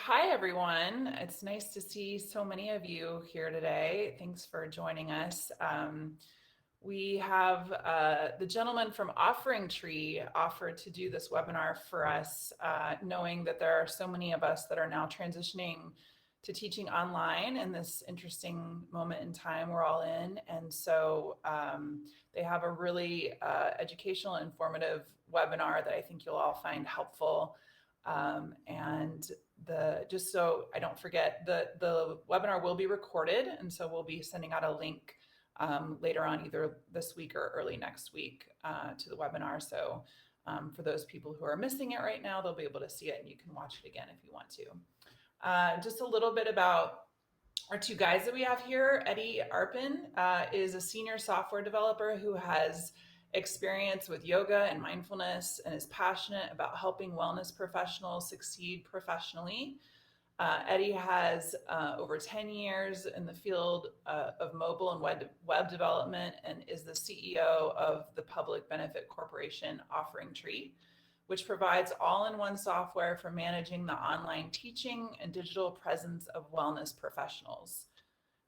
Hi, everyone. It's nice to see so many of you here today. Thanks for joining us. We have the gentleman from OfferingTree offered to do this webinar for us, knowing that there are so many of us that are now transitioning to teaching online in this interesting moment in time we're all in. And so they have a really educational and informative webinar that I think you'll all find helpful. And just so I don't forget, the webinar will be recorded, and so we'll be sending out a link later on, either this week or early next week, to the webinar. So for those people who are missing it right now, they'll be able to see it, and you can watch it again if you want to. Just a little bit about our two guys that we have here. Eddie Arpin is a senior software developer who has experience with yoga and mindfulness and is passionate about helping wellness professionals succeed professionally. Eddie has over 10 years in the field of mobile and web development and is the CEO of the public benefit corporation OfferingTree, which provides all-in-one software for managing the online teaching and digital presence of wellness professionals.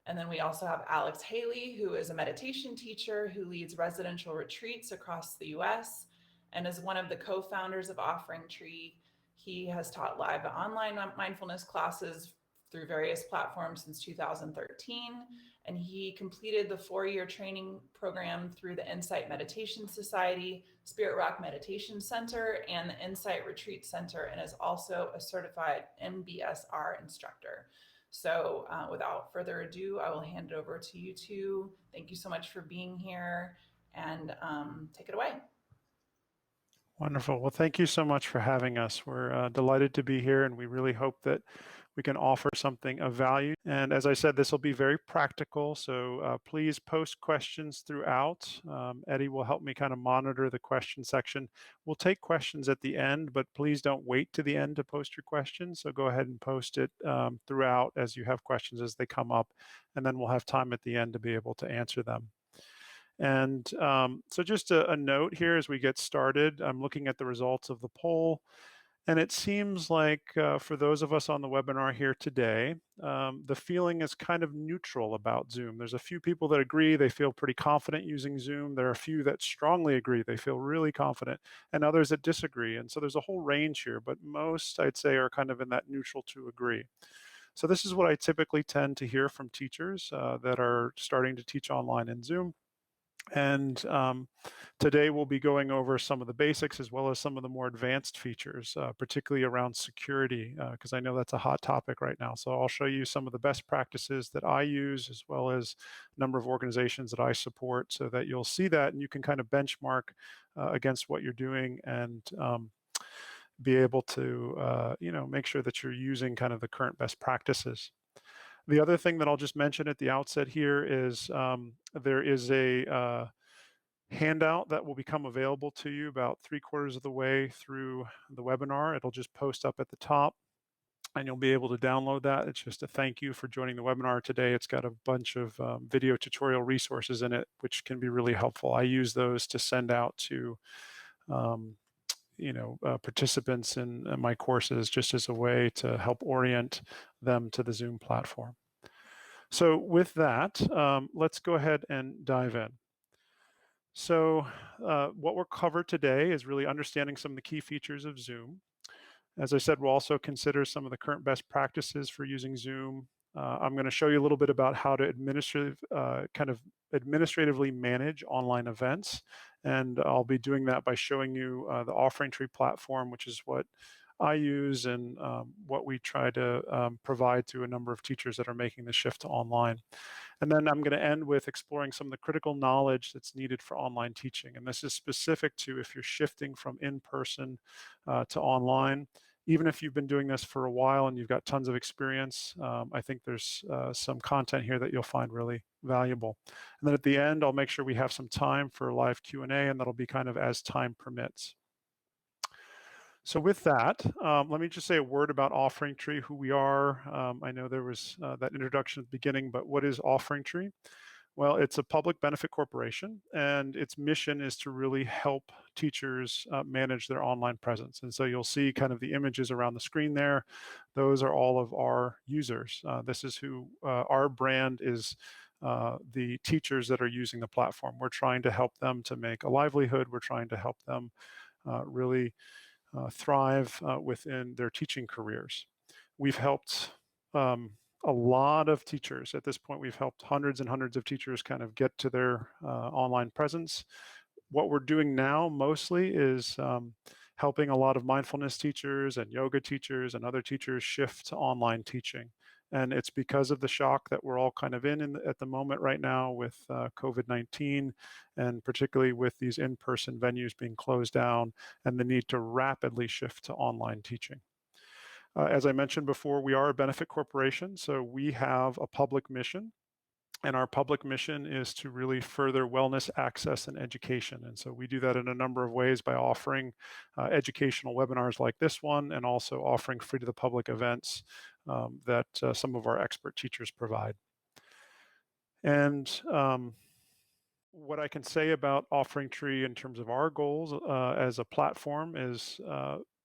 And then we also have Alex Haley, who is a meditation teacher who leads residential retreats across the US and is one of the co-founders of OfferingTree. He has taught live and online mindfulness classes through various platforms since 2013. And he completed the 4-year training program through the Insight Meditation Society, Spirit Rock Meditation Center, and the Insight Retreat Center, and is also a certified MBSR instructor. So without further ado, I will hand it over to you two. Thank you so much for being here, and take it away. Wonderful. Well, thank you so much for having us. We're delighted to be here, and we really hope that we can offer something of value. And as I said, this will be very practical, so please post questions throughout. Eddie will help me kind of monitor the question section. We'll take questions at the end, but please don't wait to the end to post your questions. So go ahead and post it throughout as you have questions as they come up, and then we'll have time at the end to be able to answer them. And so just a note here as we get started, I'm looking at the results of the poll, and it seems like for those of us on the webinar here today, the feeling is kind of neutral about Zoom. There's a few people that agree, they feel pretty confident using Zoom. There are a few that strongly agree, they feel really confident, and others that disagree. And so there's a whole range here, but most, I'd say, are kind of in that neutral to agree. So this is what I typically tend to hear from teachers that are starting to teach online in Zoom. And today we'll be going over some of the basics as well as some of the more advanced features, particularly around security, because I know that's a hot topic right now. So I'll show you some of the best practices that I use as well as a number of organizations that I support so that you'll see that and you can kind of benchmark against what you're doing and be able to make sure that you're using kind of the current best practices. The other thing that I'll just mention at the outset here is there is a handout that will become available to you about 3/4 of the way through the webinar. It'll just post up at the top, and you'll be able to download that. It's just a thank you for joining the webinar today. It's got a bunch of video tutorial resources in it, which can be really helpful. I use those to send out to participants in my courses just as a way to help orient them to the Zoom platform. So with that, let's go ahead and dive in. So what we'll cover today is really understanding some of the key features of Zoom. As I said, we'll also consider some of the current best practices for using Zoom. I'm going to show you a little bit about how to administratively manage online events. And I'll be doing that by showing you the OfferingTree platform, which is what I use and what we try to provide to a number of teachers that are making the shift to online. And then I'm going to end with exploring some of the critical knowledge that's needed for online teaching. And this is specific to if you're shifting from in-person to online. Even if you've been doing this for a while and you've got tons of experience, I think there's some content here that you'll find really valuable. And then at the end, I'll make sure we have some time for a live Q&A, and that'll be kind of as time permits. So with that, let me just say a word about OfferingTree, who we are. I know there was that introduction at the beginning, but what is OfferingTree? Well, it's a public benefit corporation, and its mission is to really help teachers manage their online presence. And so you'll see kind of the images around the screen there. Those are all of our users. This is who our brand is. The teachers that are using the platform. We're trying to help them to make a livelihood. We're trying to help them really thrive within their teaching careers. We've helped a lot of teachers. At this point, we've helped hundreds and hundreds of teachers kind of get to their online presence. What we're doing now mostly is helping a lot of mindfulness teachers and yoga teachers and other teachers shift to online teaching. And it's because of the shock that we're all kind of at the moment right now with COVID-19, and particularly with these in-person venues being closed down and the need to rapidly shift to online teaching. As I mentioned before, we are a benefit corporation, so we have a public mission. And our public mission is to really further wellness access and education. And so we do that in a number of ways by offering educational webinars like this one, and also offering free to the public events that some of our expert teachers provide. And what I can say about OfferingTree in terms of our goals as a platform is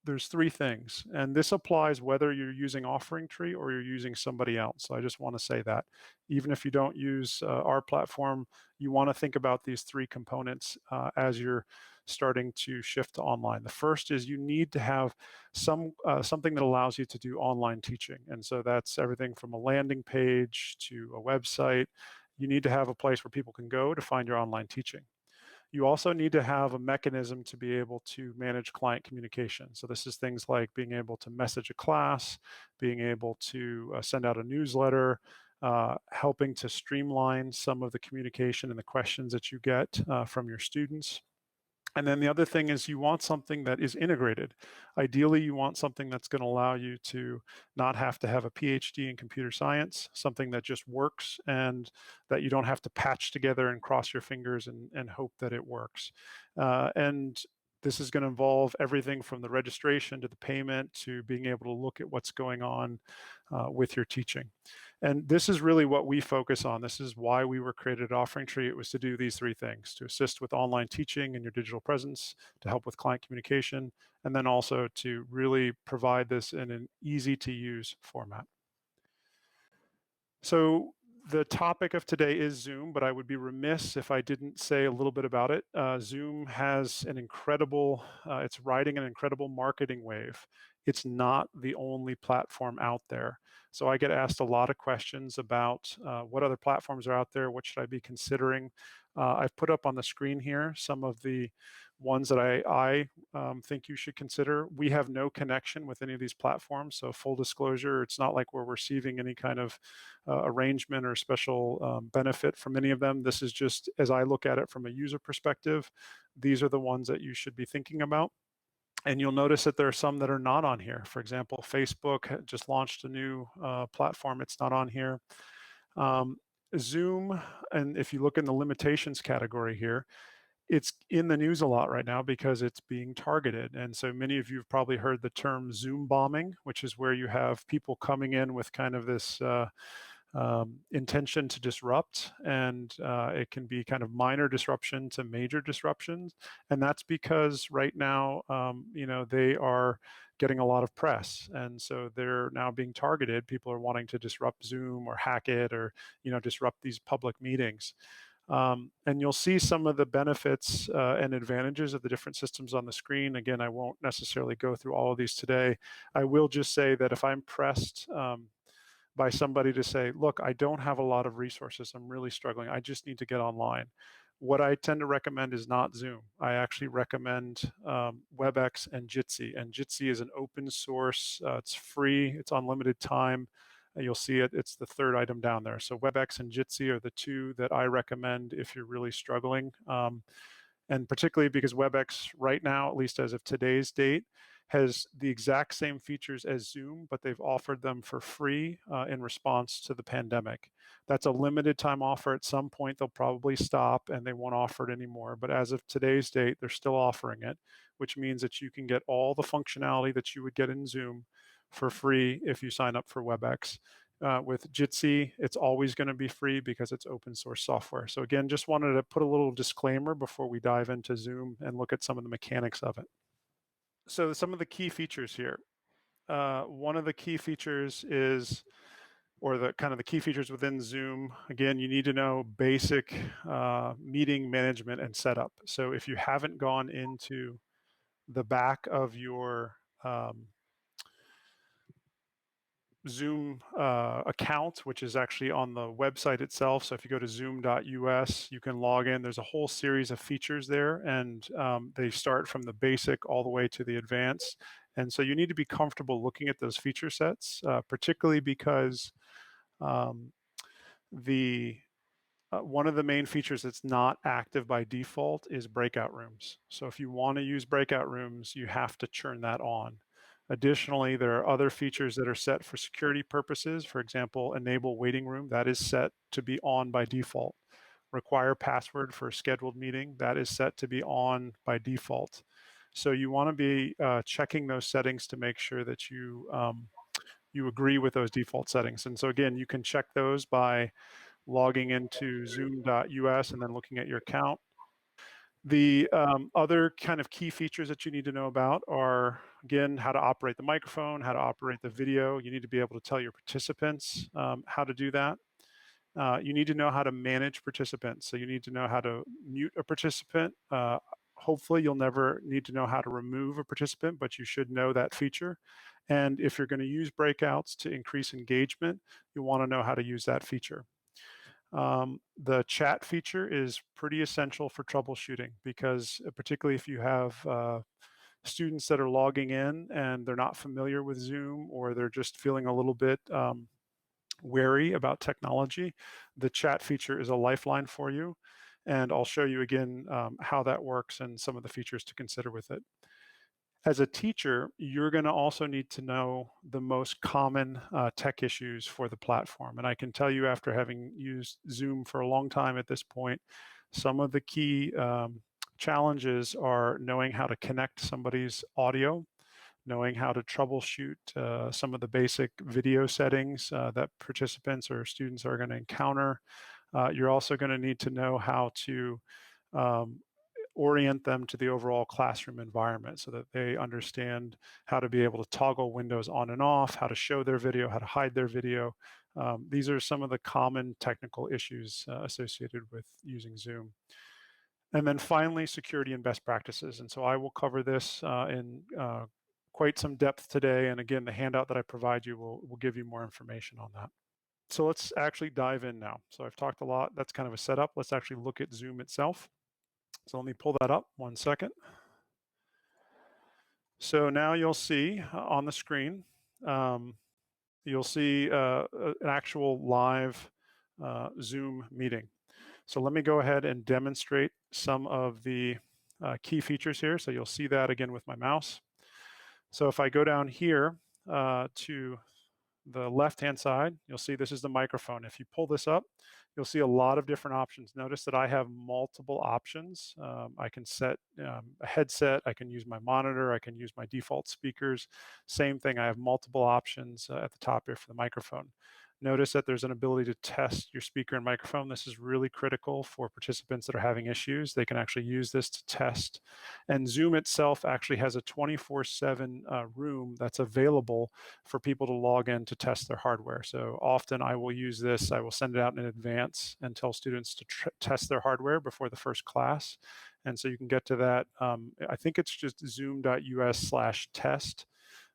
there's three things, and this applies whether you're using OfferingTree or you're using somebody else. So I just want to say that even if you don't use our platform, you want to think about these three components as you're starting to shift to online. The first is you need to have something that allows you to do online teaching, and so that's everything from a landing page to a website. You need to have a place where people can go to find your online teaching. You also need to have a mechanism to be able to manage client communication. So this is things like being able to message a class, being able to send out a newsletter, helping to streamline some of the communication and the questions that you get from your students. And then the other thing is you want something that is integrated. Ideally, you want something that's going to allow you to not have to have a PhD in computer science, something that just works and that you don't have to patch together and cross your fingers and hope that it works. And this is going to involve everything from the registration to the payment to being able to look at what's going on with your teaching. And this is really what we focus on. This is why we were created at OfferingTree. It was to do these three things: to assist with online teaching and your digital presence, to help with client communication, and then also to really provide this in an easy to use format. So the topic of today is Zoom, but I would be remiss if I didn't say a little bit about it. Zoom has an incredible, it's riding an incredible marketing wave. It's not the only platform out there. So I get asked a lot of questions about what other platforms are out there, what should I be considering. I've put up on the screen here some of the ones that I think you should consider. We have no connection with any of these platforms, so full disclosure, it's not like we're receiving any kind of arrangement or special benefit from any of them. This is just, as I look at it from a user perspective, these are the ones that you should be thinking about. And you'll notice that there are some that are not on here. For example, Facebook just launched a new platform. It's not on here. Zoom, and if you look in the limitations category here, it's in the news a lot right now because it's being targeted. And so many of you have probably heard the term Zoom bombing, which is where you have people coming in with kind of this intention to disrupt, and it can be kind of minor disruption to major disruptions. And that's because right now, they are getting a lot of press, and so they're now being targeted. People are wanting to disrupt Zoom or hack it, or disrupt these public meetings. And you'll see some of the benefits and advantages of the different systems on the screen. Again, I won't necessarily go through all of these today. I will just say that if I'm pressed by somebody to say, look, I don't have a lot of resources, I'm really struggling, I just need to get online, what I tend to recommend is not Zoom. I actually recommend WebEx and Jitsi. And Jitsi is an open source, it's free, it's unlimited time. You'll see it, it's the third item down there. So WebEx and Jitsi are the two that I recommend if you're really struggling. And particularly because WebEx right now, at least as of today's date, has the exact same features as Zoom, but they've offered them for free in response to the pandemic. That's a limited time offer. At some point, they'll probably stop and they won't offer it anymore. But as of today's date, they're still offering it, which means that you can get all the functionality that you would get in Zoom for free if you sign up for WebEx. with Jitsi, it's always going to be free because it's open source software. So again, just wanted to put a little disclaimer before we dive into Zoom and look at some of the mechanics of it. So some of the key features here. One of the key features is, or the kind of the key features within Zoom, again, you need to know basic meeting management and setup. So if you haven't gone into the back of your Zoom account, which is actually on the website itself. So if you go to zoom.us, you can log in. There's a whole series of features there, and they start from the basic all the way to the advanced. And so you need to be comfortable looking at those feature sets, particularly because the one of the main features that's not active by default is breakout rooms. So if you want to use breakout rooms, you have to turn that on. Additionally, there are other features that are set for security purposes. For example, enable waiting room, that is set to be on by default. Require password for a scheduled meeting, that is set to be on by default. So you want to be checking those settings to make sure that you agree with those default settings. And so again, you can check those by logging into zoom.us and then looking at your account. The other kind of key features that you need to know about are, again, how to operate the microphone, how to operate the video. You need to be able to tell your participants how to do that. You need to know how to manage participants. So you need to know how to mute a participant. Hopefully you'll never need to know how to remove a participant, but you should know that feature. And if you're going to use breakouts to increase engagement, you want to know how to use that feature. The chat feature is pretty essential for troubleshooting because particularly if you have students that are logging in and they're not familiar with Zoom or they're just feeling a little bit wary about technology, the chat feature is a lifeline for you. And I'll show you again how that works and some of the features to consider with it. As a teacher, you're going to also need to know the most common tech issues for the platform. And I can tell you after having used Zoom for a long time at this point, some of the key challenges are knowing how to connect somebody's audio, knowing how to troubleshoot some of the basic video settings that participants or students are going to encounter. You're also going to need to know how to orient them to the overall classroom environment so that they understand how to be able to toggle windows on and off, how to show their video, how to hide their video. These are some of the common technical issues associated with using Zoom. And then finally, security and best practices. And so I will cover this in quite some depth today. And again, the handout that I provide you will give you more information on that. So let's actually dive in now. So I've talked a lot. That's kind of a setup. Let's actually look at Zoom itself. So let me pull that up 1 second. So now you'll see on the screen, you'll see an actual live Zoom meeting. So let me go ahead and demonstrate some of the key features here. So you'll see that again with my mouse. So if I go down here to the left-hand side, you'll see this is the microphone. If you pull this up, you'll see a lot of different options. Notice that I have multiple options. I can set a headset, I can use my monitor, I can use my default speakers. Same thing, I have multiple options at the top here for the microphone. Notice that there's an ability to test your speaker and microphone. This is really critical for participants that are having issues. They can actually use this to test. And Zoom itself actually has a 24/7 room that's available for people to log in to test their hardware. So often I will use this, I will send it out in advance and tell students to test their hardware before the first class. And so you can get to that. I think it's just zoom.us/test.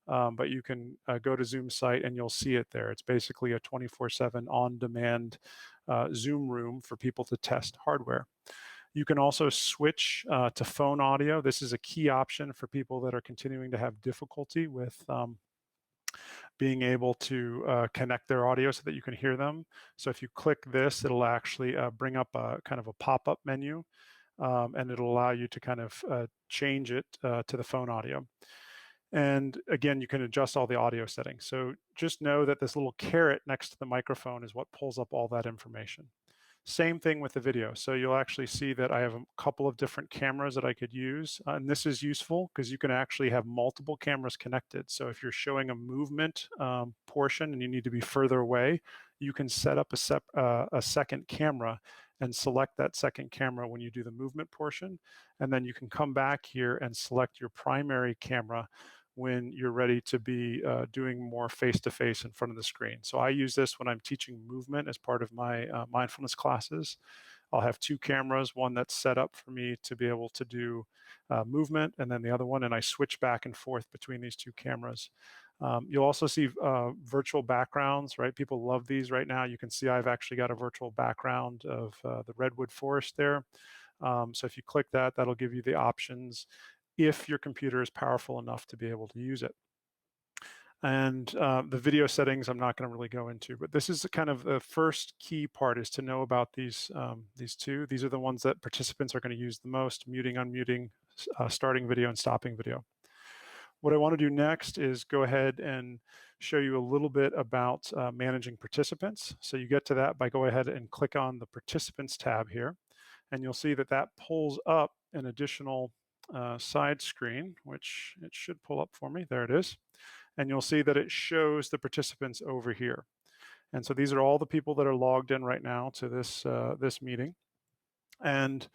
But you can go to Zoom site and you'll see it there. It's basically a 24/7 on-demand Zoom room for people to test hardware. You can also switch to phone audio. This is a key option for people that are continuing to have difficulty with being able to connect their audio so that you can hear them. So if you click this, it'll actually bring up a kind of a pop-up menu, and it'll allow you to kind of change it to the phone audio. And again, you can adjust all the audio settings. So just know that this little caret next to the microphone is what pulls up all that information. Same thing with the video. So you'll actually see that I have a couple of different cameras that I could use. And this is useful because you can actually have multiple cameras connected. So if you're showing a movement portion and you need to be further away, you can set up a second camera and select that second camera when you do the movement portion. And then you can come back here and select your primary camera when you're ready to be doing more face-to-face in front of the screen. So I use this when I'm teaching movement as part of my mindfulness classes. I'll have two cameras, one that's set up for me to be able to do movement, and then the other one, and I switch back and forth between these two cameras. You'll also see virtual backgrounds, right? People love these right now. You can see I've actually got a virtual background of the redwood forest there. So if you click that, that'll give you the options if your computer is powerful enough to be able to use it. And the video settings, I'm not going to really go into, but this is kind of the first key part, is to know about these two. These are the ones that participants are going to use the most: muting, unmuting, starting video, and stopping video. What I want to do next is go ahead and show you a little bit about managing participants. So you get to that by go ahead and click on the Participants tab here, and you'll see that that pulls up an additional side screen, which it should pull up for me. There it is. And you'll see that it shows the participants over here. And so these are all the people that are logged in right now to this meeting. And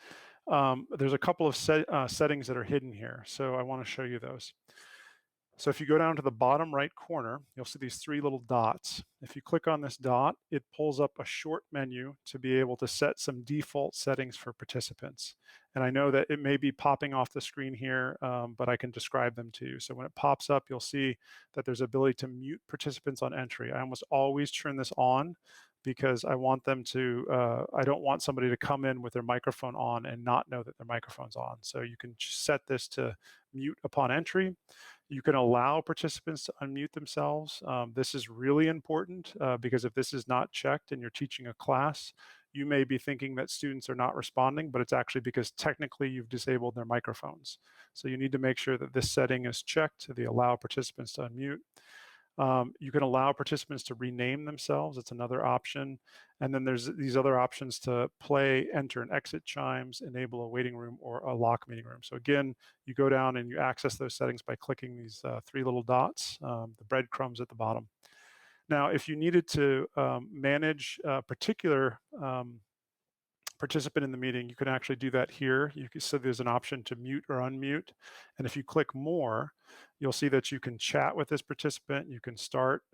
there's a couple of settings that are hidden here. So I want to show you those. So if you go down to the bottom right corner, you'll see these three little dots. If you click on this dot, it pulls up a short menu to be able to set some default settings for participants. And I know that it may be popping off the screen here, but I can describe them to you. So when it pops up, you'll see that there's ability to mute participants on entry. I almost always turn this on because I want them to, I don't want somebody to come in with their microphone on and not know that their microphone's on. So you can set this to mute upon entry. You can allow participants to unmute themselves. This is really important because if this is not checked and you're teaching a class, you may be thinking that students are not responding, but it's actually because technically you've disabled their microphones. So you need to make sure that this setting is checked, the allow participants to unmute. You can allow participants to rename themselves. It's another option. And then there's these other options to play, enter, and exit chimes, enable a waiting room, or a lock meeting room. So again, you go down and you access those settings by clicking these three little dots, the breadcrumbs at the bottom. Now, if you needed to manage a particular participant in the meeting, you can actually do that here. You can see there's an option to mute or unmute. And if you click more, you'll see that you can chat with this participant. You can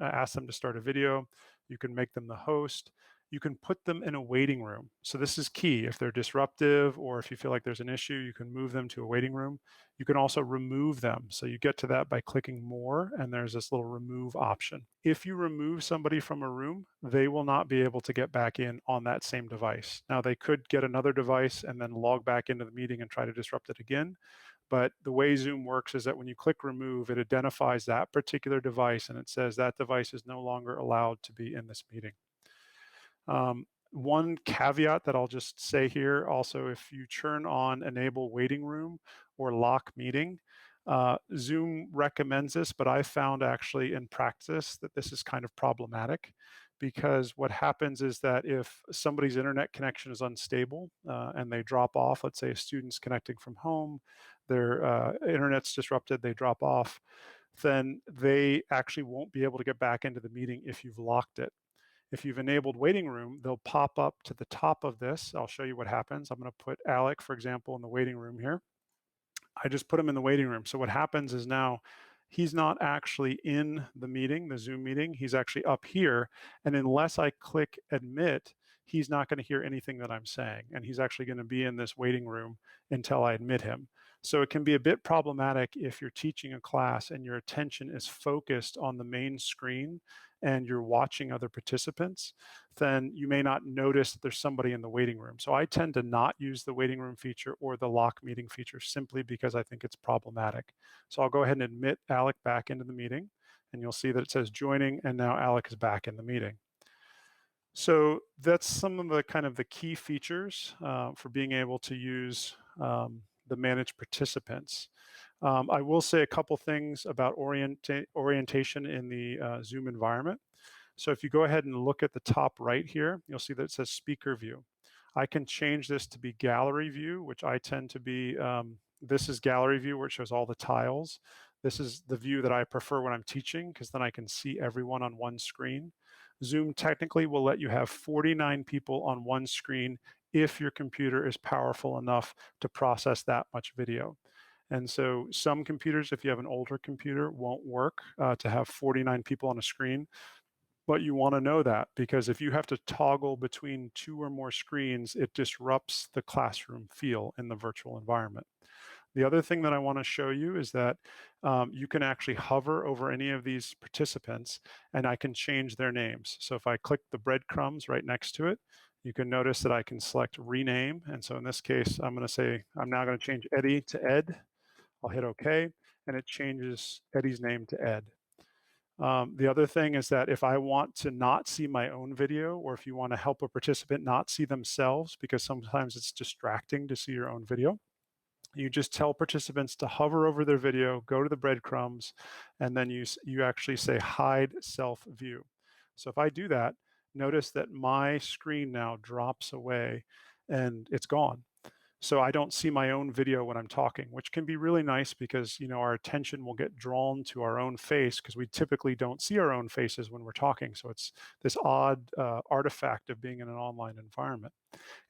ask them to start a video. You can make them the host. You can put them in a waiting room. So this is key. If they're disruptive or if you feel like there's an issue, you can move them to a waiting room. You can also remove them. So you get to that by clicking more, and there's this little remove option. If you remove somebody from a room, they will not be able to get back in on that same device. Now, they could get another device and then log back into the meeting and try to disrupt it again. But the way Zoom works is that when you click remove, it identifies that particular device and it says that device is no longer allowed to be in this meeting. One caveat that I'll just say here also, if you turn on enable waiting room or lock meeting, Zoom recommends this, but I found actually in practice that this is kind of problematic, because what happens is that if somebody's internet connection is unstable and they drop off, let's say a student's connecting from home, their internet's disrupted, they drop off, then they actually won't be able to get back into the meeting if you've locked it. If you've enabled waiting room, they'll pop up to the top of this. I'll show you what happens. I'm going to put Alec, for example, in the waiting room here. I just put him in the waiting room. So what happens is now he's not actually in the meeting, the Zoom meeting. He's actually up here. And unless I click admit, he's not going to hear anything that I'm saying. And he's actually going to be in this waiting room until I admit him. So it can be a bit problematic if you're teaching a class and your attention is focused on the main screen and you're watching other participants, then you may not notice that there's somebody in the waiting room. So I tend to not use the waiting room feature or the lock meeting feature simply because I think it's problematic. So I'll go ahead and admit Alec back into the meeting, and you'll see that it says joining, and now Alec is back in the meeting. So that's some of the kind of the key features for being able to use the managed participants. I will say a couple things about orientation in the Zoom environment. So if you go ahead and look at the top right here, you'll see that it says speaker view. I can change this to be gallery view, which I tend to be, this is gallery view where it shows all the tiles. This is the view that I prefer when I'm teaching because then I can see everyone on one screen. Zoom technically will let you have 49 people on one screen if your computer is powerful enough to process that much video. And so some computers, if you have an older computer, won't work to have 49 people on a screen. But you want to know that because if you have to toggle between 2 or more screens, it disrupts the classroom feel in the virtual environment. The other thing that I want to show you is that you can actually hover over any of these participants and I can change their names. So if I click the breadcrumbs right next to it, you can notice that I can select rename. And so in this case, I'm going to say, I'm now going to change Eddie to Ed. I'll hit OK, and it changes Eddie's name to Ed. The other thing is that if I want to not see my own video, or if you want to help a participant not see themselves, because sometimes it's distracting to see your own video, you just tell participants to hover over their video, go to the breadcrumbs, and then you actually say hide self view. So if I do that, notice that my screen now drops away and it's gone. So I don't see my own video when I'm talking, which can be really nice because our attention will get drawn to our own face because we typically don't see our own faces when we're talking. So it's this odd artifact of being in an online environment.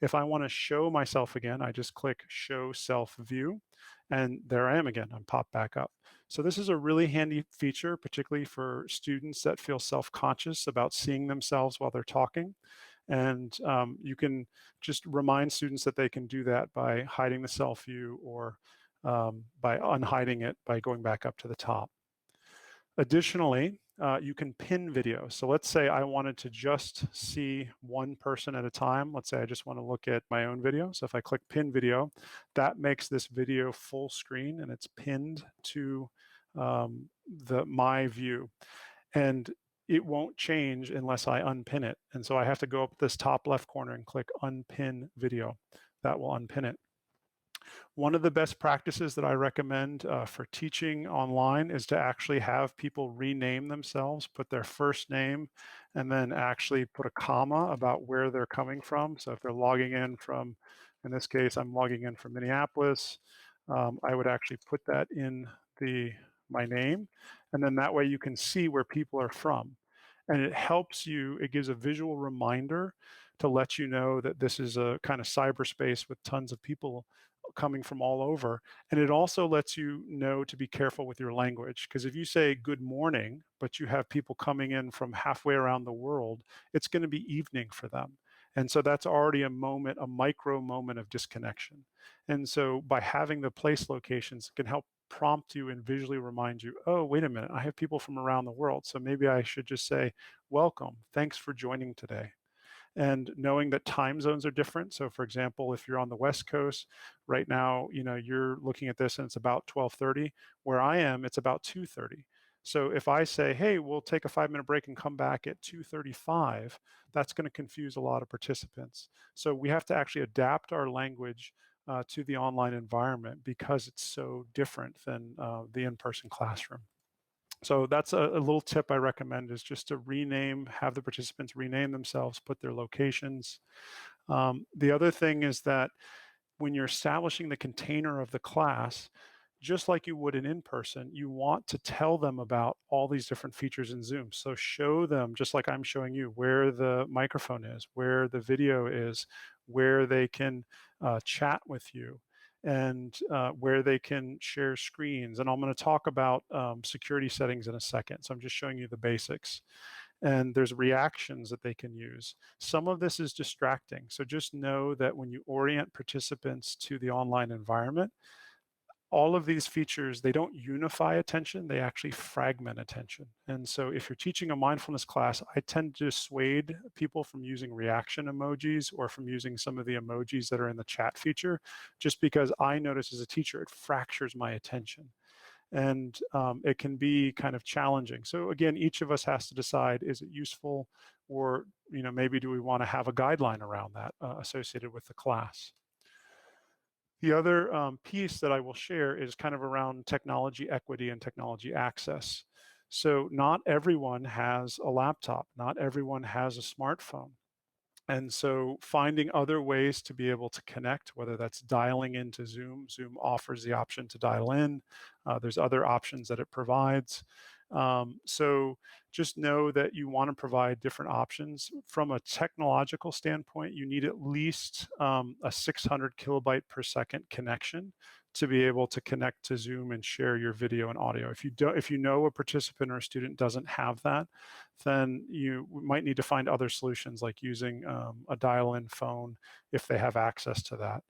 If I want to show myself again, I just click show self view, and there I am again. I'm popped back up. So this is a really handy feature, particularly for students that feel self-conscious about seeing themselves while they're talking. And you can just remind students that they can do that by hiding the self view or by unhiding it by going back up to the top. Additionally, you can pin video. So let's say I wanted to just see one person at a time. Let's say I just want to look at my own video. So if I click pin video, that makes this video full screen and it's pinned to my view. And it won't change unless I unpin it. And so I have to go up this top left corner and click unpin video. That will unpin it. One of the best practices that I recommend for teaching online is to actually have people rename themselves, put their first name, and then actually put a comma about where they're coming from. So if they're logging in from, in this case, I'm logging in from Minneapolis, I would actually put that in my name, and then that way you can see where people are from. And it helps you, it gives a visual reminder to let you know that this is a kind of cyberspace with tons of people coming from all over. And it also lets you know to be careful with your language, because if you say good morning, but you have people coming in from halfway around the world, it's going to be evening for them. And so that's already a moment, a micro moment of disconnection. And so by having the place locations, it can help prompt you and visually remind you, oh, wait a minute, I have people from around the world. So maybe I should just say, welcome, thanks for joining today. And knowing that time zones are different. So for example, if you're on the West Coast right now, you're looking at this and it's about 12:30. Where I am, it's about 2:30. So if I say, hey, we'll take a 5-minute break and come back at 2:35, that's going to confuse a lot of participants. So we have to actually adapt our language to the online environment because it's so different than the in-person classroom. So that's a little tip I recommend, is just to have the participants rename themselves, put their locations. The other thing is that when you're establishing the container of the class, just like you would in person, you want to tell them about all these different features in Zoom. So show them, just like I'm showing you, where the microphone is, where the video is, where they can chat with you, and where they can share screens. And I'm going to talk about security settings in a second. So I'm just showing you the basics. And there's reactions that they can use. Some of this is distracting. So just know that when you orient participants to the online environment, all of these features, they don't unify attention, they actually fragment attention. And so if you're teaching a mindfulness class, I tend to dissuade people from using reaction emojis or from using some of the emojis that are in the chat feature, just because I notice as a teacher, it fractures my attention. And it can be kind of challenging. So again, each of us has to decide, is it useful, or maybe do we want to have a guideline around that associated with the class? The other piece that I will share is kind of around technology equity and technology access. So not everyone has a laptop, not everyone has a smartphone. And so finding other ways to be able to connect, whether that's dialing into Zoom. Zoom offers the option to dial in. There's other options that it provides. So just know that you want to provide different options. From a technological standpoint, you need at least a 600 kilobyte per second connection to be able to connect to Zoom and share your video and audio. If you know a participant or a student doesn't have that, then you might need to find other solutions like using a dial-in phone if they have access to that.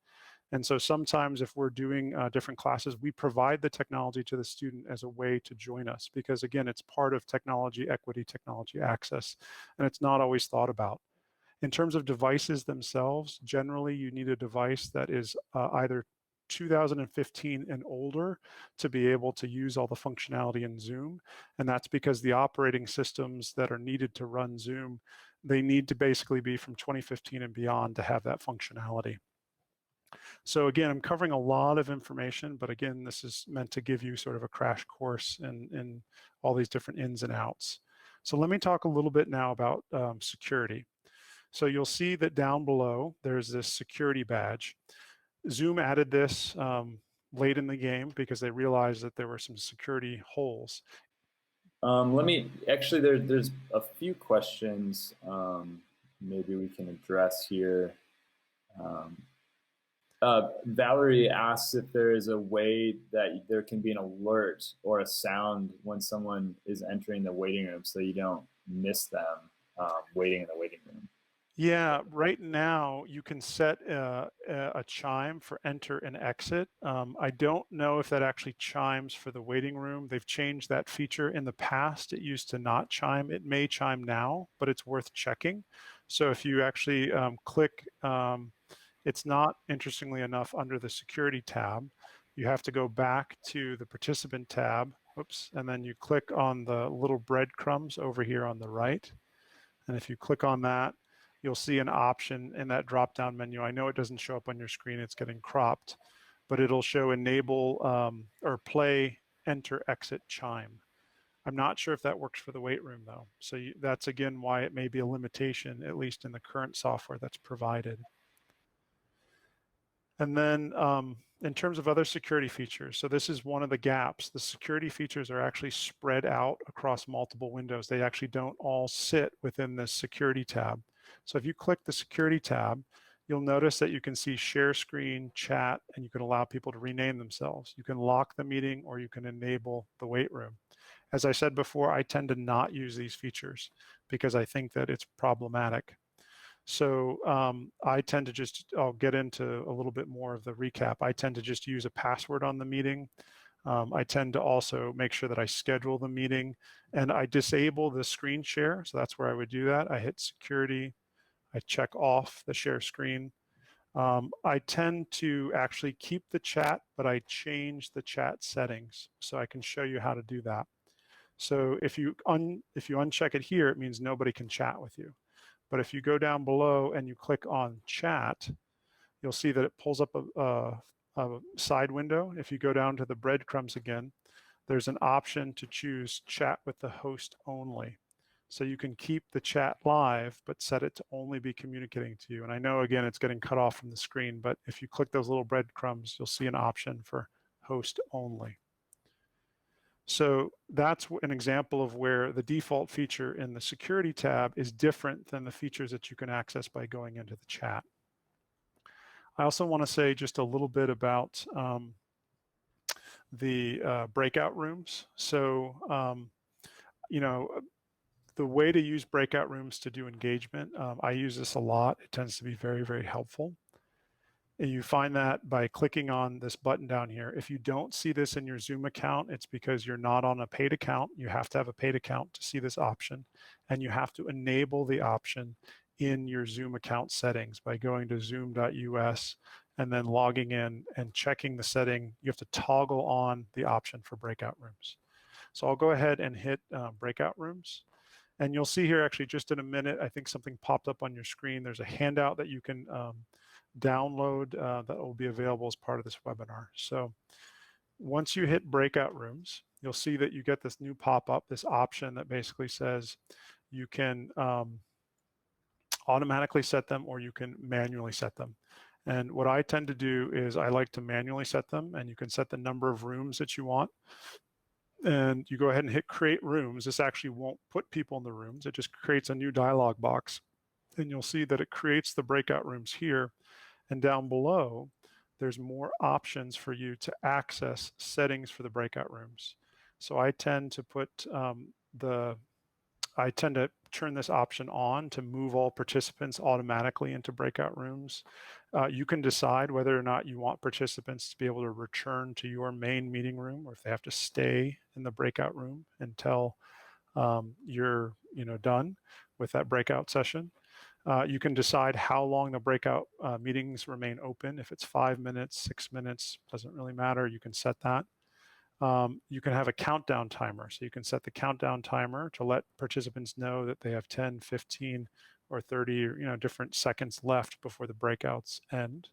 And so sometimes if we're doing different classes, we provide the technology to the student as a way to join us, because again, it's part of technology equity, technology access, and it's not always thought about. In terms of devices themselves, generally you need a device that is either 2015 and older to be able to use all the functionality in Zoom. And that's because the operating systems that are needed to run Zoom, they need to basically be from 2015 and beyond to have that functionality. So again, I'm covering a lot of information, but again, this is meant to give you sort of a crash course in all these different ins and outs. So let me talk a little bit now about security. So you'll see that down below, there's this security badge. Zoom added this late in the game because they realized that there were some security holes. There's a few questions maybe we can address here. Valerie asks if there is a way that there can be an alert or a sound when someone is entering the waiting room so you don't miss them waiting in the waiting room. Yeah, right now you can set a chime for enter and exit. I don't know if that actually chimes for the waiting room. They've changed that feature in the past. It used to not chime. It may chime now, but it's worth checking. So if you actually click, it's not, interestingly enough, under the security tab. You have to go back to the participant tab, oops, and then you click on the little breadcrumbs over here on the right. And if you click on that, you'll see an option in that drop-down menu. I know it doesn't show up on your screen, it's getting cropped, but it'll show enable or play enter exit chime. I'm not sure if that works for the wait room though. So that's again why it may be a limitation, at least in the current software that's provided. And then in terms of other security features, so this is one of the gaps. The security features are actually spread out across multiple windows. They actually don't all sit within this security tab. So if you click the security tab, you'll notice that you can see share screen, chat, and you can allow people to rename themselves. You can lock the meeting or you can enable the wait room. As I said before, I tend to not use these features because I think that it's problematic. So I tend to just, I'll get into a little bit more of the recap. I tend to just use a password on the meeting. I tend to also make sure that I schedule the meeting and I disable the screen share. So that's where I would do that. I hit security, I check off the share screen. I tend to actually keep the chat, but I change the chat settings so I can show you how to do that. So if you uncheck it here, it means nobody can chat with you. But if you go down below and you click on chat, you'll see that it pulls up a side window. If you go down to the breadcrumbs again, there's an option to choose chat with the host only. So you can keep the chat live, but set it to only be communicating to you. And I know, again, it's getting cut off from the screen, but if you click those little breadcrumbs, you'll see an option for host only. So that's an example of where the default feature in the security tab is different than the features that you can access by going into the chat. I also want to say just a little bit about the breakout rooms. So, you know, the way to use breakout rooms to do engagement, I use this a lot. It tends to be very, very helpful. And you find that by clicking on this button down here. If you don't see this in your Zoom account, it's because you're not on a paid account. You have to have a paid account to see this option. And you have to enable the option in your Zoom account settings by going to zoom.us and then logging in and checking the setting. You have to toggle on the option for breakout rooms. So I'll go ahead and hit breakout rooms. And you'll see here actually just in a minute, I think something popped up on your screen. There's a handout that you can download that will be available as part of this webinar. So once you hit breakout rooms, you'll see that you get this new pop-up, this option that basically says you can automatically set them or you can manually set them. And what I tend to do is I like to manually set them, and you can set the number of rooms that you want. And you go ahead and hit create rooms. This actually won't put people in the rooms. It just creates a new dialog box. And you'll see that it creates the breakout rooms here. And down below, there's more options for you to access settings for the breakout rooms. So I tend to turn this option on to move all participants automatically into breakout rooms. You can decide whether or not you want participants to be able to return to your main meeting room, or if they have to stay in the breakout room until you're done with that breakout session. You can decide how long the breakout meetings remain open. If it's 5 minutes, 6 minutes, doesn't really matter. You can set that. You can have a countdown timer. So you can set the countdown timer to let participants know that they have 10, 15, or 30, different seconds left before the breakouts end.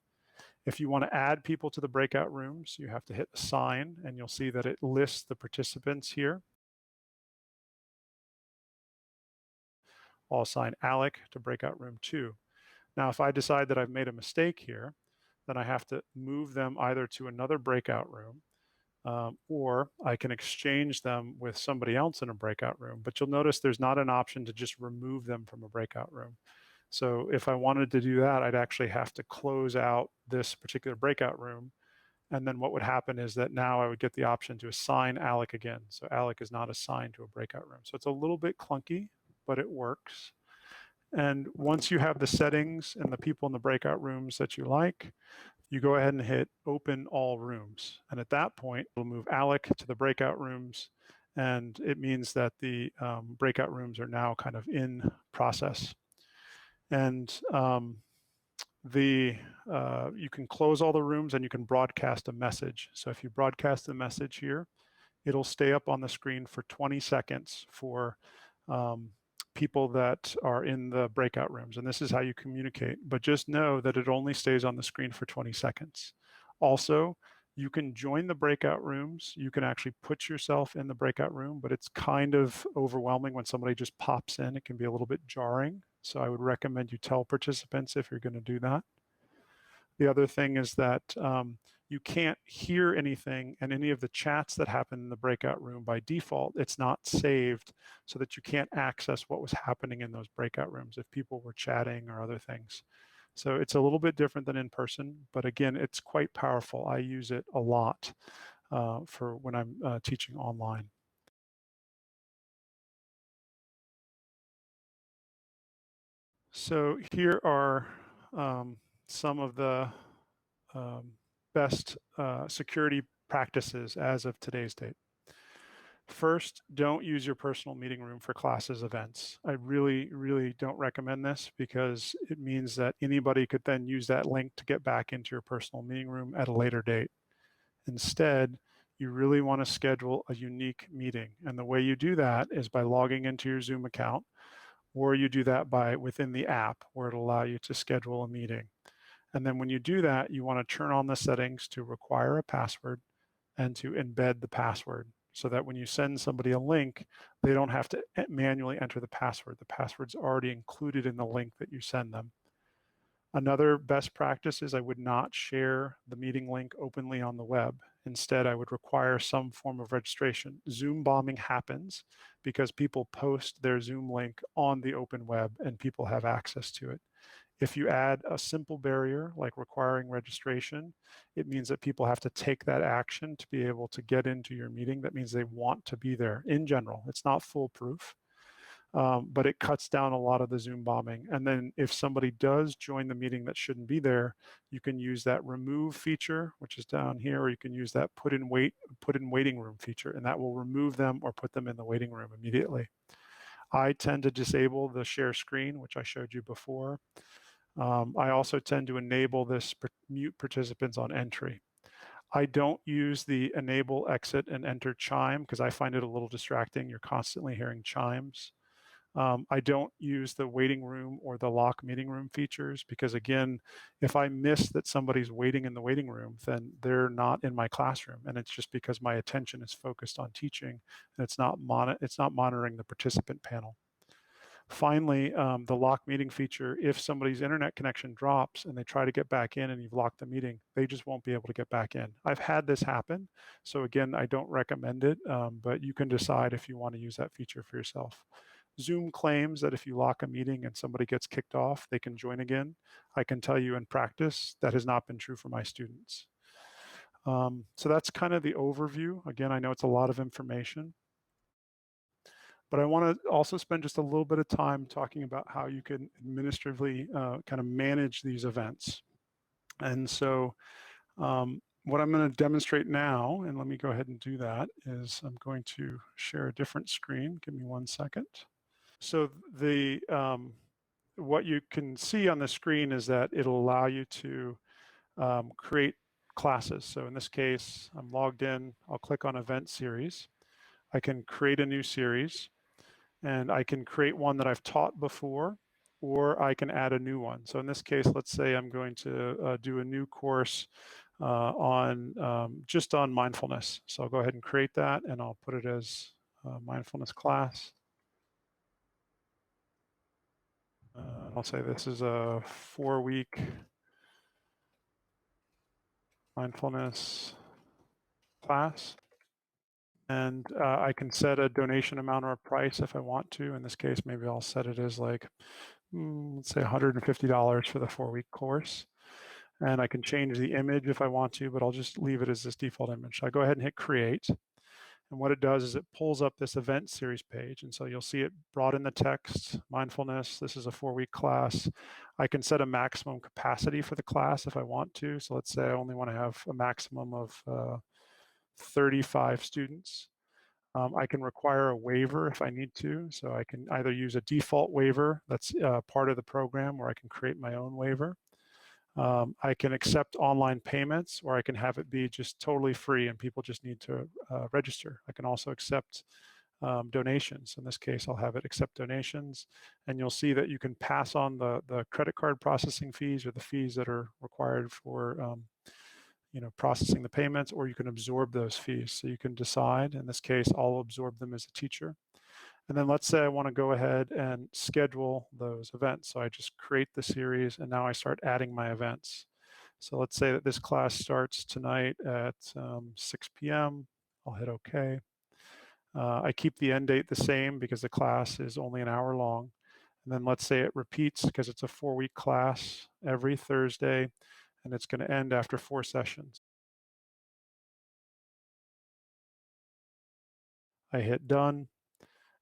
If you want to add people to the breakout rooms, you have to hit assign, and you'll see that it lists the participants here. I'll assign Alec to breakout room 2. Now, if I decide that I've made a mistake here, then I have to move them either to another breakout room, or I can exchange them with somebody else in a breakout room. But you'll notice there's not an option to just remove them from a breakout room. So if I wanted to do that, I'd actually have to close out this particular breakout room. And then what would happen is that now I would get the option to assign Alec again. So Alec is not assigned to a breakout room. So it's a little bit clunky, but it works. And once you have the settings and the people in the breakout rooms that you like, you go ahead and hit open all rooms. And at that point, it'll move Alec to the breakout rooms. And it means that the breakout rooms are now kind of in process. And you can close all the rooms and you can broadcast a message. So if you broadcast a message here, it'll stay up on the screen for 20 seconds for people that are in the breakout rooms. And this is how you communicate. But just know that it only stays on the screen for 20 seconds. Also, you can join the breakout rooms. You can actually put yourself in the breakout room, but it's kind of overwhelming when somebody just pops in. It can be a little bit jarring. So I would recommend you tell participants if you're going to do that. The other thing is that you can't hear anything, and any of the chats that happen in the breakout room by default, it's not saved, so that you can't access what was happening in those breakout rooms if people were chatting or other things. So it's a little bit different than in person, but again, it's quite powerful. I use it a lot for when I'm teaching online. So here are some of the best security practices as of today's date. First, don't use your personal meeting room for classes events. I really, really don't recommend this, because it means that anybody could then use that link to get back into your personal meeting room at a later date. Instead, you really want to schedule a unique meeting. And the way you do that is by logging into your Zoom account, or you do that by within the app, where it'll allow you to schedule a meeting. And then when you do that, you want to turn on the settings to require a password and to embed the password, so that when you send somebody a link, they don't have to manually enter the password. The password's already included in the link that you send them. Another best practice is I would not share the meeting link openly on the web. Instead, I would require some form of registration. Zoom bombing happens because people post their Zoom link on the open web and people have access to it. If you add a simple barrier like requiring registration, it means that people have to take that action to be able to get into your meeting. That means they want to be there. In general, it's not foolproof, but it cuts down a lot of the Zoom bombing. And then if somebody does join the meeting that shouldn't be there, you can use that remove feature, which is down here, or you can use that put in waiting room feature, and that will remove them or put them in the waiting room immediately. I tend to disable the share screen, which I showed you before. I also tend to enable this mute participants on entry. I don't use the enable, exit, and enter chime because I find it a little distracting. You're constantly hearing chimes. I don't use the waiting room or the lock meeting room features because, again, if I miss that somebody's waiting in the waiting room, then they're not in my classroom, and it's just because my attention is focused on teaching, and it's not monitoring the participant panel. Finally, the lock meeting feature, if somebody's internet connection drops and they try to get back in and you've locked the meeting, they just won't be able to get back in. I've had this happen. So again, I don't recommend it, but you can decide if you want to use that feature for yourself. Zoom claims that if you lock a meeting and somebody gets kicked off, they can join again. I can tell you in practice, that has not been true for my students. So that's kind of the overview. Again, I know it's a lot of information, but I want to also spend just a little bit of time talking about how you can administratively kind of manage these events. And so what I'm going to demonstrate now, and let me go ahead and do that, is I'm going to share a different screen. Give me 1 second. So what you can see on the screen is that it'll allow you to create classes. So in this case, I'm logged in. I'll click on Event Series. I can create a new series, and I can create one that I've taught before, or I can add a new one. So in this case, let's say I'm going to do a new course just on mindfulness. So I'll go ahead and create that, and I'll put it as mindfulness class. I'll say this is a 4-week mindfulness class. And I can set a donation amount or a price if I want to. In this case, maybe I'll set it as like, let's say $150 for the 4-week course. And I can change the image if I want to, but I'll just leave it as this default image. So I go ahead and hit create. And what it does is it pulls up this event series page. And so you'll see it brought in the text, mindfulness. This is a 4-week class. I can set a maximum capacity for the class if I want to. So let's say I only want to have a maximum of 35 students. I can require a waiver if I need to. So I can either use a default waiver that's part of the program, or I can create my own waiver. I can accept online payments, or I can have it be just totally free and people just need to register. I can also accept donations. In this case, I'll have it accept donations, and you'll see that you can pass on the credit card processing fees or the fees that are required for processing the payments, or you can absorb those fees. So you can decide. In this case, I'll absorb them as a teacher. And then let's say I want to go ahead and schedule those events. So I just create the series, and now I start adding my events. So let's say that this class starts tonight at 6 p.m. I'll hit OK. I keep the end date the same because the class is only an hour long. And then let's say it repeats because it's a 4-week class every Thursday, and it's going to end after 4 sessions. I hit done.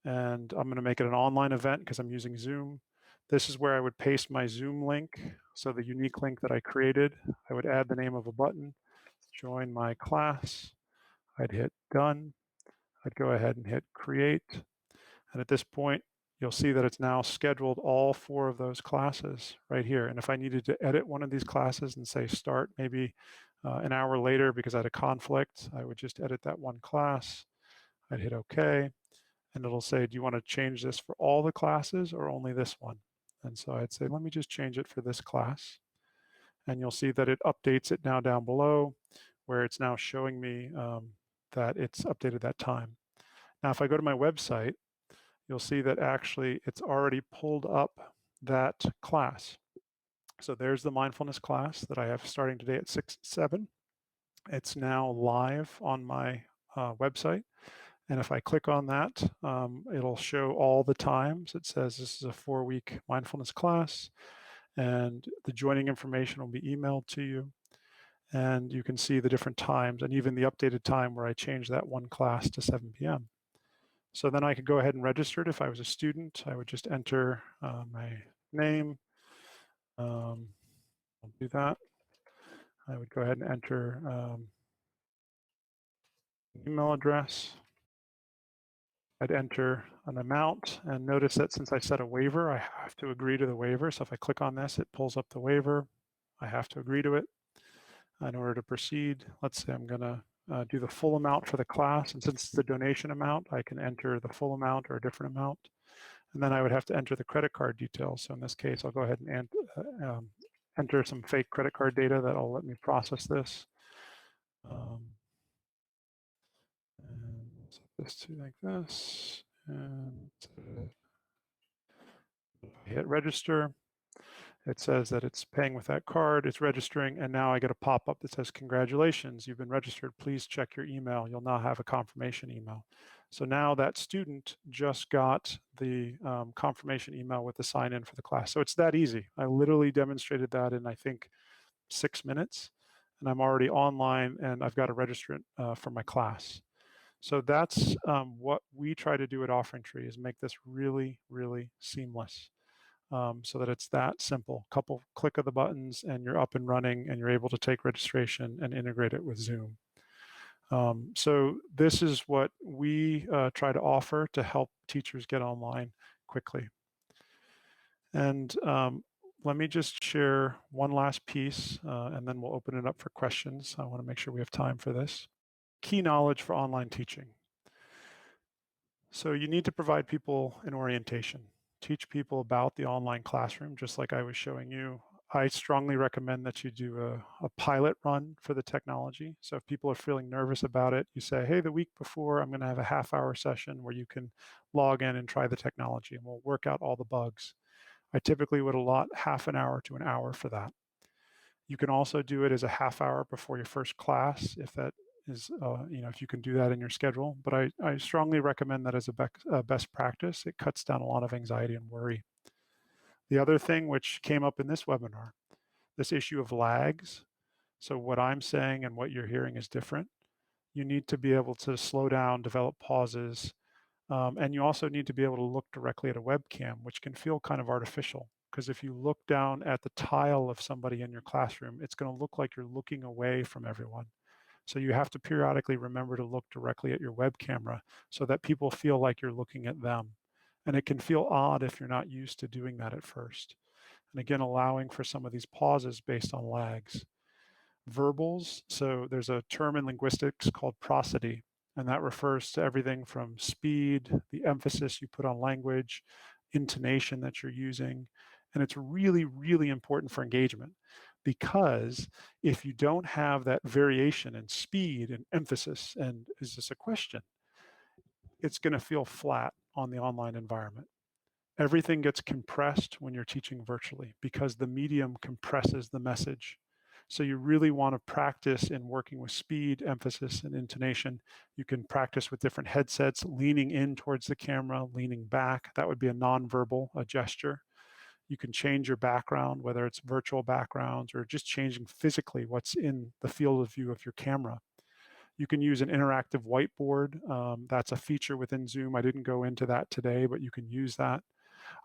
And I'm going to make it an online event because I'm using Zoom. This is where I would paste my Zoom link. So the unique link that I created, I would add the name of a button, join my class. I'd hit done. I'd go ahead and hit create. And at this point, you'll see that it's now scheduled all 4 of those classes right here. And if I needed to edit one of these classes and say start maybe an hour later because I had a conflict, I would just edit that one class. I'd hit OK. And it'll say, do you want to change this for all the classes or only this one? And so I'd say, let me just change it for this class. And you'll see that it updates it now down below, where it's now showing me that it's updated that time. Now, if I go to my website, you'll see that actually it's already pulled up that class. So there's the mindfulness class that I have starting today at 6-7. It's now live on my website. And if I click on that, it'll show all the times. It says this is a 4-week mindfulness class, and the joining information will be emailed to you. And you can see the different times and even the updated time where I changed that one class to 7 p.m. So then I could go ahead and register it. If I was a student, I would just enter my name. I'll do that. I would go ahead and enter email address. I'd enter an amount, and notice that since I set a waiver, I have to agree to the waiver. So if I click on this, it pulls up the waiver. I have to agree to it in order to proceed. Let's say I'm going to do the full amount for the class. And since it's the donation amount, I can enter the full amount or a different amount. And then I would have to enter the credit card details. So in this case, I'll go ahead and enter some fake credit card data that'll let me process this. And set this to like this. And Hit register. It says that it's paying with that card, it's registering, and now I get a pop-up that says, congratulations, you've been registered. Please check your email. You'll now have a confirmation email. So now that student just got the confirmation email with the sign in for the class. So it's that easy. I literally demonstrated that in, I think, 6 minutes, and I'm already online and I've got a registrant for my class. So that's what we try to do at OfferingTree, is make this really, really seamless. So that it's that simple. Couple click of the buttons and you're up and running and you're able to take registration and integrate it with Zoom. So this is what we try to offer to help teachers get online quickly. And let me just share one last piece and then we'll open it up for questions. I want to make sure we have time for this. Key knowledge for online teaching. So you need to provide people an orientation. Teach people about the online classroom, just like I was showing you. I strongly recommend that you do a pilot run for the technology. So if people are feeling nervous about it, you say, hey, the week before, I'm going to have a half-hour session where you can log in and try the technology, and we'll work out all the bugs. I typically would allot half an hour to an hour for that. You can also do it as a half hour before your first class, if that is, if you can do that in your schedule. But I strongly recommend that as a best practice. It cuts down a lot of anxiety and worry. The other thing which came up in this webinar, this issue of lags. So what I'm saying and what you're hearing is different. You need to be able to slow down, develop pauses, and you also need to be able to look directly at a webcam, which can feel kind of artificial. Because if you look down at the tile of somebody in your classroom, it's going to look like you're looking away from everyone. So you have to periodically remember to look directly at your web camera so that people feel like you're looking at them. And it can feel odd if you're not used to doing that at first. And again, allowing for some of these pauses based on lags. Verbals, so there's a term in linguistics called prosody, and that refers to everything from speed, the emphasis you put on language, intonation that you're using. And it's really, really important for engagement, because if you don't have that variation in speed and emphasis, and is this a question, it's going to feel flat on the online environment. Everything gets compressed when you're teaching virtually because the medium compresses the message. So you really want to practice in working with speed, emphasis, and intonation. You can practice with different headsets, leaning in towards the camera, leaning back. That would be a nonverbal, a gesture. You can change your background, whether it's virtual backgrounds or just changing physically what's in the field of view of your camera. You can use an interactive whiteboard. That's a feature within Zoom. I didn't go into that today, but you can use that.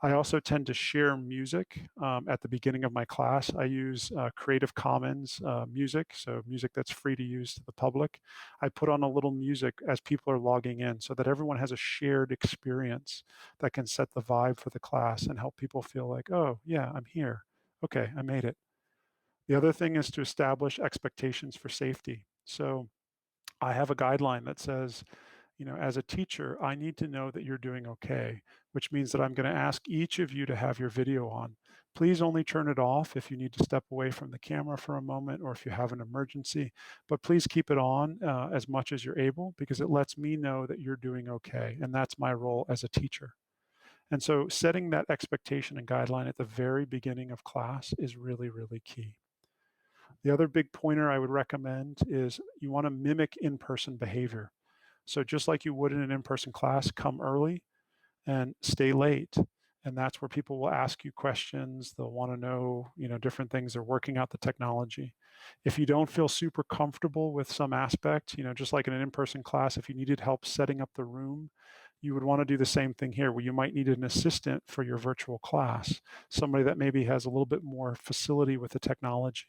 I also tend to share music at the beginning of my class. I use Creative Commons music, so music that's free to use to the public. I put on a little music as people are logging in so that everyone has a shared experience that can set the vibe for the class and help people feel like, oh, yeah, I'm here. Okay, I made it. The other thing is to establish expectations for safety. So I have a guideline that says, as a teacher, I need to know that you're doing okay, which means that I'm going to ask each of you to have your video on. Please only turn it off if you need to step away from the camera for a moment or if you have an emergency, but please keep it on as much as you're able, because it lets me know that you're doing okay, and that's my role as a teacher. And so setting that expectation and guideline at the very beginning of class is really, really key. The other big pointer I would recommend is you want to mimic in-person behavior. So just like you would in an in-person class, come early and stay late. And that's where people will ask you questions. They'll want to know, different things. They're working out the technology. If you don't feel super comfortable with some aspect, just like in an in-person class, if you needed help setting up the room, you would want to do the same thing here, where you might need an assistant for your virtual class, somebody that maybe has a little bit more facility with the technology.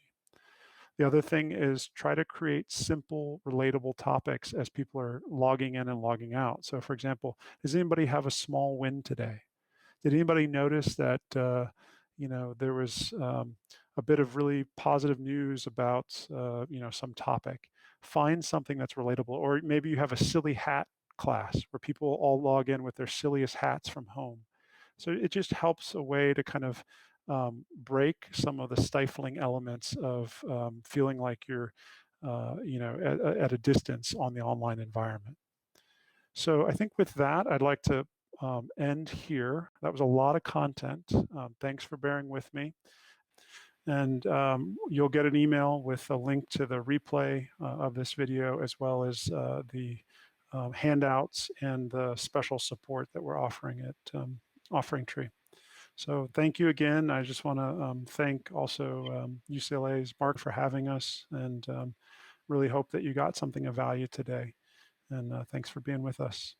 The other thing is try to create simple, relatable topics as people are logging in and logging out. So for example, does anybody have a small win today? Did anybody notice that, there was a bit of really positive news about, some topic? Find something that's relatable. Or maybe you have a silly hat class where people all log in with their silliest hats from home. So it just helps a way to kind of break some of the stifling elements of feeling like you're, at a distance on the online environment. So I think with that, I'd like to end here. That was a lot of content. Thanks for bearing with me. And you'll get an email with a link to the replay of this video, as well as the handouts and the special support that we're offering at OfferingTree. So thank you again. I just want to thank also UCLA's Mark for having us, and really hope that you got something of value today. And thanks for being with us.